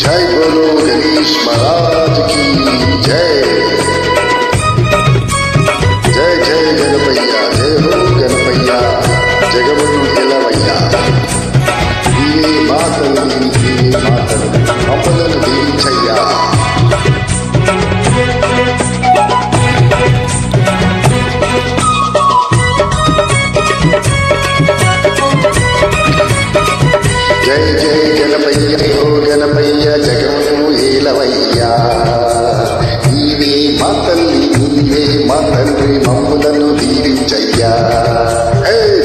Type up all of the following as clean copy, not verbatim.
जय बोलो गणेश महाराज की जय। जय जय गणपయ్య जय हो गणपయ్య जगमुनु ఎలవయ్య నీవే మాతలు నీవే మాతలు మమ్మలను దీవించయ్యా। जय जय गणपయ్య हो गणपయ్య जगमुनु ఏలవయ్యా నీవే మా తల్లి నీవే మా తండ్రి మమ్ములను దీవించయ్యా।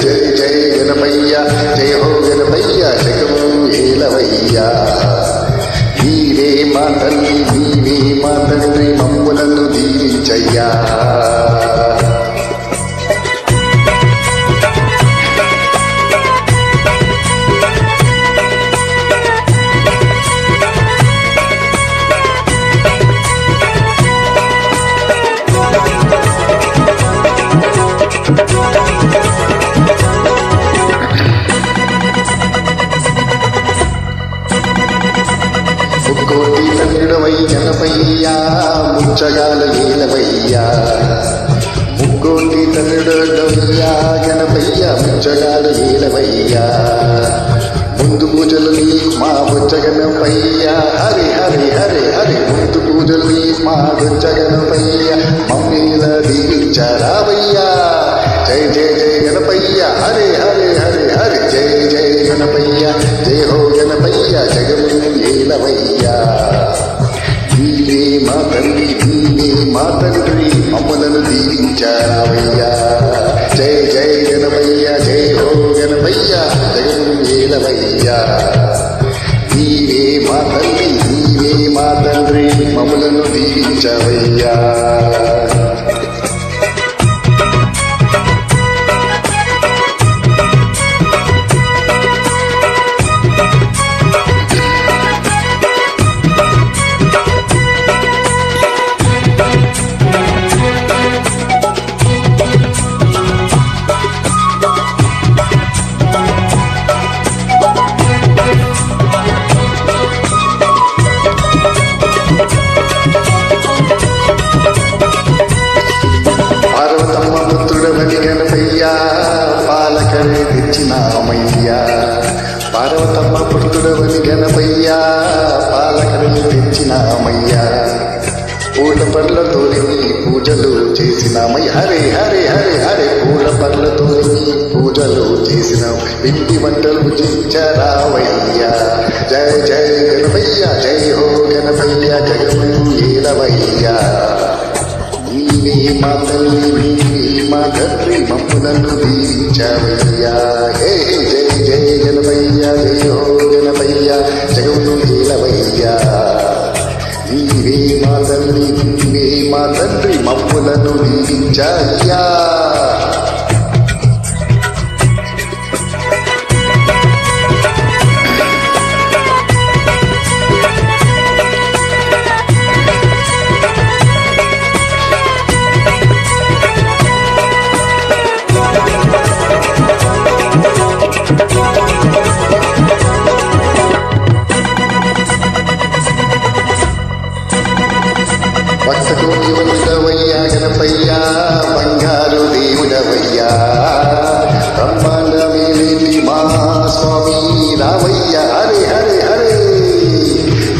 జయ జయ గణపయ్య జయ హో గణపయ్య జగమును ఏలవయ్యా నీవే మా తల్లి నీవే మా తండ్రి మమ్ములను దీవించయ్యా। ముక్కోటి తల్లుడవై గణపయ్యా ముచ్చగాల ఏలవయ్యా ముక్కోటి తల్లుడవయ్యా గణపయ్యా ముచ్చగాల ఏలవయ్యా ముందు పూజలు నీకు మా బుచ్చ గణపయ్యా హరి హరి హరి హరి ముందు పూజలు నీకు మా బుచ్చ గణపయ్యా మమ్మీల దీవించరావయ్యా। జయ జయ జయ గణపయ్య హరి హరి హరి హరి జయ జయ గణపయ్య జయ హో గణపయ్య జగమును ఏలవయ్యా నీవే మా తల్లి నీవే మా తండ్రి మమ్మలను దీవించావయ్యా। జయ జయ గణపయ్య జయ హో గణపయ్య జగమును ఏలవయ్యా నీవే మా తల్లి నీవే మా తండ్రి మమ్మలను దీవించవయ్యా। పార్వతమ్మ పుత్రుడవని గణపయ్యా పాలకరే తెచ్చినామయ్యా పార్వతమ్మ పుత్రుడవని గణపయ్యా పాలకరే తెచ్చినామయ్యా పూల పర్లతో పూజలు చేసినామయ్య హరే హరే హరే హరే పూల పర్లతో పూజలు చేసినాం పిండి వంటలు భుజించరావయ్యా। జయ జయ గణపయ్య జయ హో గణపయ్య జగమును ఏలవయ్యా నీవే మా తల్లి నీవే మా తండ్రి మమ్ములను దీవించవయ్యా। హే జయ జయ గణపయ్య జయ హో గణపయ్య జగమును ఏలవయ్యా నీవే మా తల్లి నీవే మా తండ్రి మమ్ములను దీవించయ్యా। భక్తకు దేవుడవయ్యా గణపయ్యా బంగారు దేవుడవయ్యా బ్రహ్మాండమేలేటి మా స్వామి రావయ్య హరే హరే హరే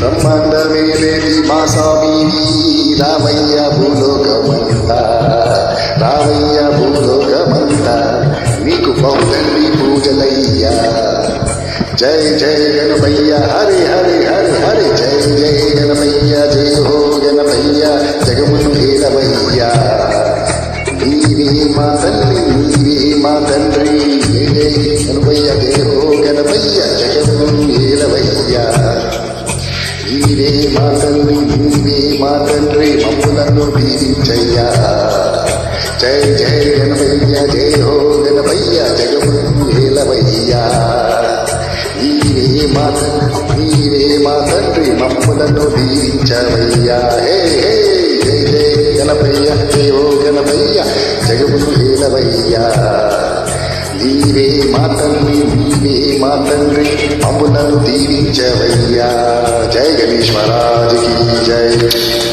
బ్రహ్మాండమేలేటి మా స్వామి రావయ్య భూలోకమంతా రావయ్య భూలోకమంతా నీకు పౌర్ణమి పూజలయ్యా। జయ జయ గణపయ్య హరి హరి హరి హరి జయ జయ గణపయ్య జయ హో గణపయ్య జగమును ఏలవయ్యా నీవే మా తల్లి నీవే మా తండ్రి గణపయ్య జయ హో గణపయ్య జగమును ఏలవయ్యా నీవే మా తల్లి నీవే మా తండ్రి మమ్ములను దీవించయ్యా। జయ జయ గణపయ్య జయ హో గణపయ్య జగమును ఏలవయ్యా నీవే మా తండ్రి మమ్ములను దీవించవయ్యా। హే హే జయ జయ గణపయ్య జయ హో గణపయ్య జగమును ఏలవయ్యా నీవే మా తల్లి నీవే మా తండ్రి మమ్ములను దీవించవయ్యా। జయ गणेश महाराज की जय